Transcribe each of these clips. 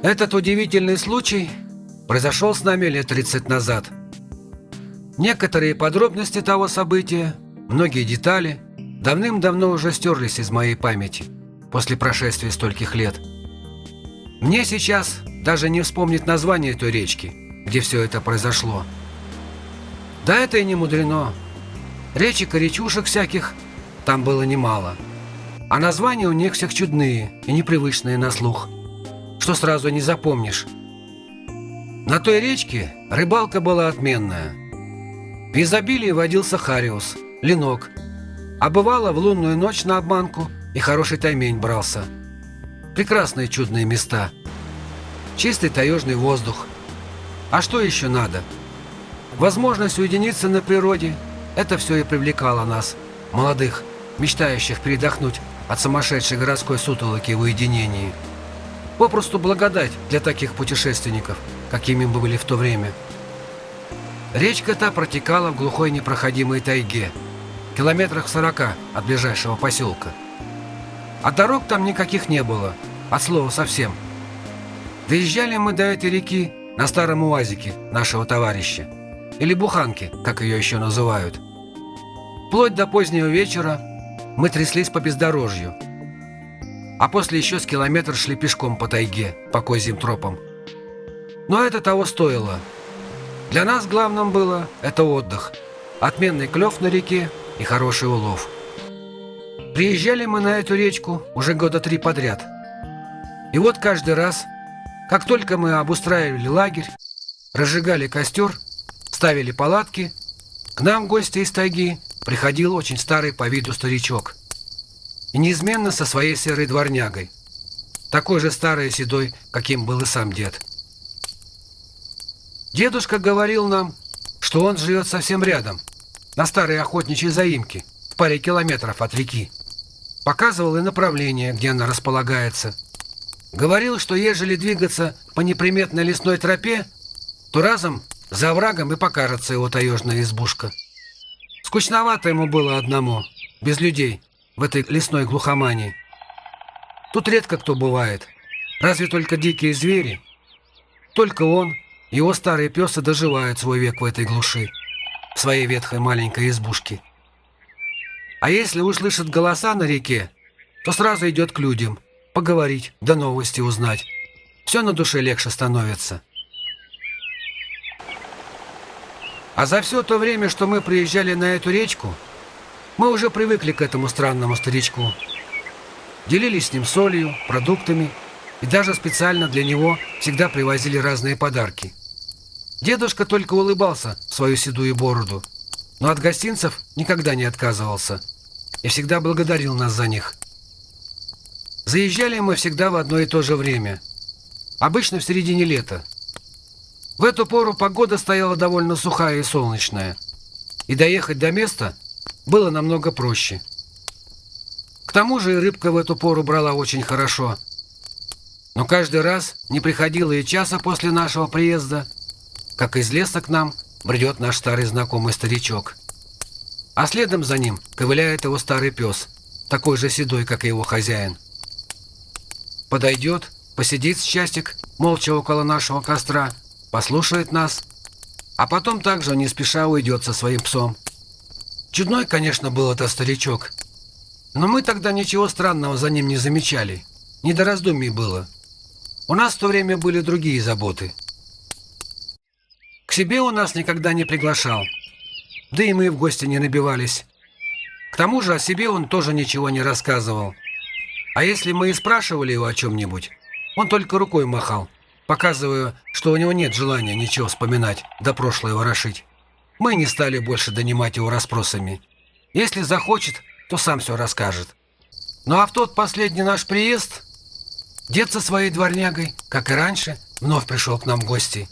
Этот удивительный случай произошел с нами лет 30 назад. Некоторые подробности того события, многие детали давным-давно уже стерлись из моей памяти после прошествия стольких лет. Мне сейчас даже не вспомнить название той речки, где все это произошло. Да это и не мудрено. Речек и речушек всяких там было немало. А названия у них всех чудные и непривычные на слух, что сразу не запомнишь. На той речке рыбалка была отменная. В изобилии водился хариус, ленок, а бывало в лунную ночь на обманку и хороший таймень брался. Прекрасные чудные места. Чистый таежный воздух. А что еще надо? Возможность уединиться на природе – это все и привлекало нас, молодых, мечтающих передохнуть от сумасшедшей городской сутолоки в уединении. Попросту благодать для таких путешественников, какими мы были в то время. Речка та протекала в глухой непроходимой тайге, километрах 40 от ближайшего поселка. А дорог там никаких не было, от слова совсем. Доезжали мы до этой реки на старом уазике нашего товарища, или буханке, как ее еще называют. Вплоть до позднего вечера мы тряслись по бездорожью, а после еще с километр шли пешком по тайге, по козьим тропам. Но это того стоило. Для нас главным было это отдых, отменный клев на реке и хороший улов. Приезжали мы на эту речку уже года 3 подряд. И вот каждый раз, как только мы обустраивали лагерь, разжигали костер, ставили палатки, к нам в гости из тайги приходил очень старый по виду старичок. И неизменно со своей серой дворнягой, такой же старый и седой, каким был и сам дед. Дедушка говорил нам, что он живет совсем рядом, на старой охотничьей заимке, в паре километров от реки. Показывал и направление, где она располагается. Говорил, что ежели двигаться по неприметной лесной тропе, то разом за оврагом и покажется его таежная избушка. Скучновато ему было одному, без людей, в этой лесной глухомании. Тут редко кто бывает, разве только дикие звери. Только он, его старый пес, и доживают свой век в этой глуши, в своей ветхой маленькой избушке. А если услышит голоса на реке, то сразу идет к людям, поговорить, да новости узнать. Все на душе легче становится. А за все то время, что мы приезжали на эту речку, мы уже привыкли к этому странному старичку. Делились с ним солью, продуктами и даже специально для него всегда привозили разные подарки. Дедушка только улыбался в свою седую бороду, но от гостинцев никогда не отказывался и всегда благодарил нас за них. Заезжали мы всегда в одно и то же время, обычно в середине лета. В эту пору погода стояла довольно сухая и солнечная, и доехать до места было намного проще. К тому же и рыбка в эту пору брала очень хорошо. Но каждый раз не приходило и часа после нашего приезда, как из леса к нам бредет наш старый знакомый старичок. А следом за ним ковыляет его старый пес, такой же седой, как и его хозяин. Подойдет, посидит с часик, молча около нашего костра, послушает нас, а потом также не спеша уйдет со своим псом. Чудной, конечно, был этот старичок, но мы тогда ничего странного за ним не замечали, не до раздумий было. У нас в то время были другие заботы. К себе он нас никогда не приглашал, да и мы в гости не набивались. К тому же о себе он тоже ничего не рассказывал. А если мы и спрашивали его о чем-нибудь, он только рукой махал, показывая, что у него нет желания ничего вспоминать, да прошлое ворошить. Мы не стали больше донимать его расспросами. Если захочет, то сам все расскажет. Ну а в тот последний наш приезд дед со своей дворнягой, как и раньше, вновь пришел к нам в гости.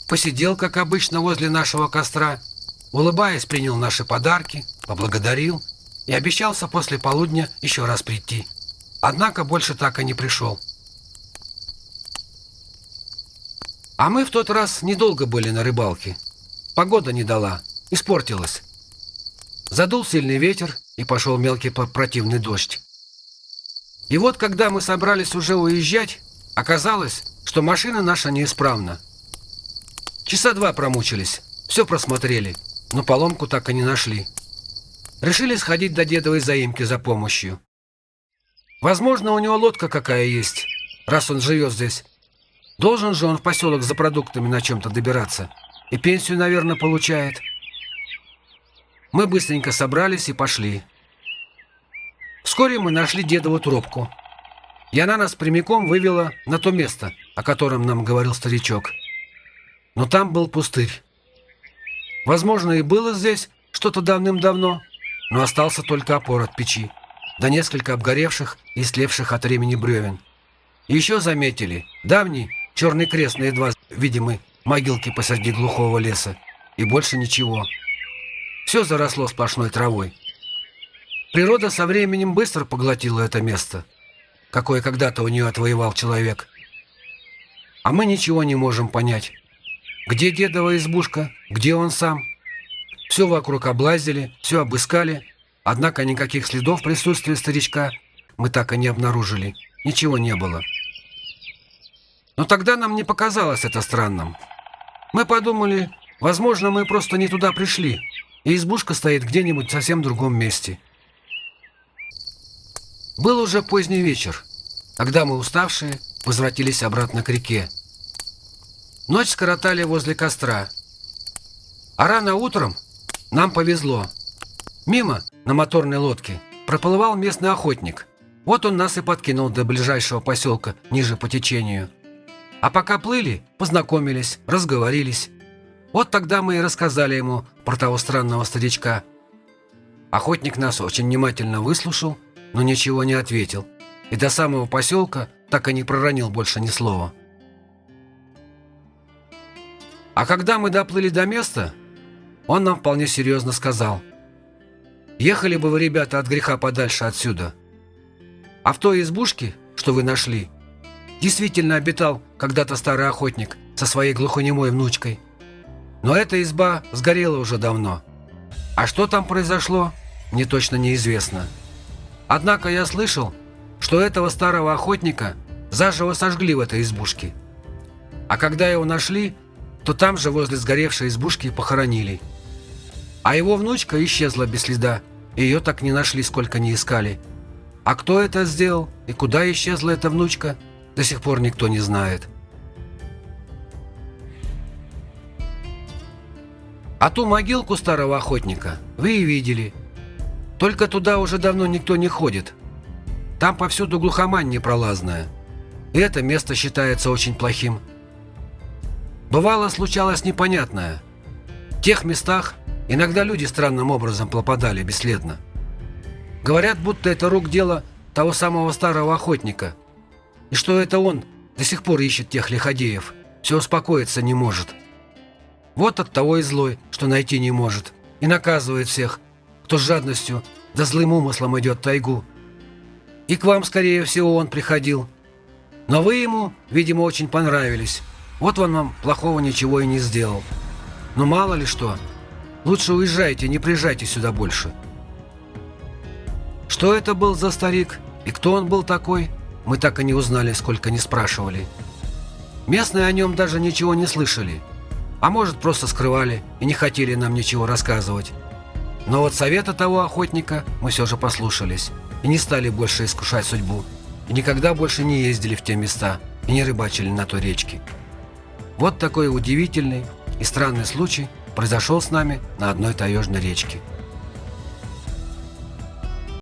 Посидел, как обычно, возле нашего костра, улыбаясь, принял наши подарки, поблагодарил и обещался после полудня еще раз прийти. Однако больше так и не пришел. А мы в тот раз недолго были на рыбалке. Погода не дала, испортилась. Задул сильный ветер, и пошел мелкий противный дождь. И вот, когда мы собрались уже уезжать, оказалось, что машина наша неисправна. Часа 2 промучились, все просмотрели, но поломку так и не нашли. Решили сходить до дедовой заимки за помощью. Возможно, у него лодка какая есть, раз он живет здесь. Должен же он в поселок за продуктами на чем-то добираться. И пенсию, наверное, получает. Мы быстренько собрались и пошли. Вскоре мы нашли дедову тропку. И она нас прямиком вывела на то место, о котором нам говорил старичок. Но там был пустырь. Возможно, и было здесь что-то давным-давно, но остался только опор от печи, да несколько обгоревших и слевших от времени бревен. И еще заметили давний черный крест на едва видимой могилке посреди глухого леса. И больше ничего. Все заросло сплошной травой. Природа со временем быстро поглотила это место, какое когда-то у нее отвоевал человек. А мы ничего не можем понять. Где дедова избушка, где он сам? Все вокруг облазили, все обыскали, однако никаких следов присутствия старичка мы так и не обнаружили. Ничего не было. Но тогда нам не показалось это странным. Мы подумали, возможно, мы просто не туда пришли, и избушка стоит где-нибудь в совсем другом месте. Был уже поздний вечер, когда мы, уставшие, возвратились обратно к реке. Ночь скоротали возле костра. А рано утром нам повезло. Мимо, на моторной лодке, проплывал местный охотник. Вот он нас и подкинул до ближайшего поселка ниже по течению. А пока плыли, познакомились, разговорились. Вот тогда мы и рассказали ему про того странного старичка. Охотник нас очень внимательно выслушал, но ничего не ответил. И до самого поселка так и не проронил больше ни слова. А когда мы доплыли до места, он нам вполне серьезно сказал: «Ехали бы вы, ребята, от греха подальше отсюда. А в той избушке, что вы нашли, действительно обитал когда-то старый охотник со своей глухонемой внучкой. Но эта изба сгорела уже давно. А что там произошло, мне точно неизвестно. Однако я слышал, что этого старого охотника заживо сожгли в этой избушке. А когда его нашли, то там же возле сгоревшей избушки похоронили. А его внучка исчезла без следа, и ее так не нашли, сколько не искали. А кто это сделал и куда исчезла эта внучка, до сих пор никто не знает. А ту могилку старого охотника вы и видели. Только туда уже давно никто не ходит. Там повсюду глухомань непролазная. И это место считается очень плохим. Бывало, случалось непонятное. В тех местах иногда люди странным образом пропадали бесследно. Говорят, будто это рук дело того самого старого охотника. И что это он до сих пор ищет тех лиходеев, все успокоиться не может. Вот от того и злой, что найти не может, и наказывает всех, кто с жадностью да злым умыслом идет в тайгу. И к вам, скорее всего, он приходил. Но вы ему, видимо, очень понравились. Вот он вам плохого ничего и не сделал. Но мало ли что. Лучше уезжайте, не приезжайте сюда больше». Что это был за старик и кто он был такой, мы так и не узнали, сколько не спрашивали. Местные о нем даже ничего не слышали. А может, просто скрывали и не хотели нам ничего рассказывать. Но вот совета того охотника мы все же послушались и не стали больше искушать судьбу, и никогда больше не ездили в те места и не рыбачили на той речке. Вот такой удивительный и странный случай произошел с нами на одной таежной речке.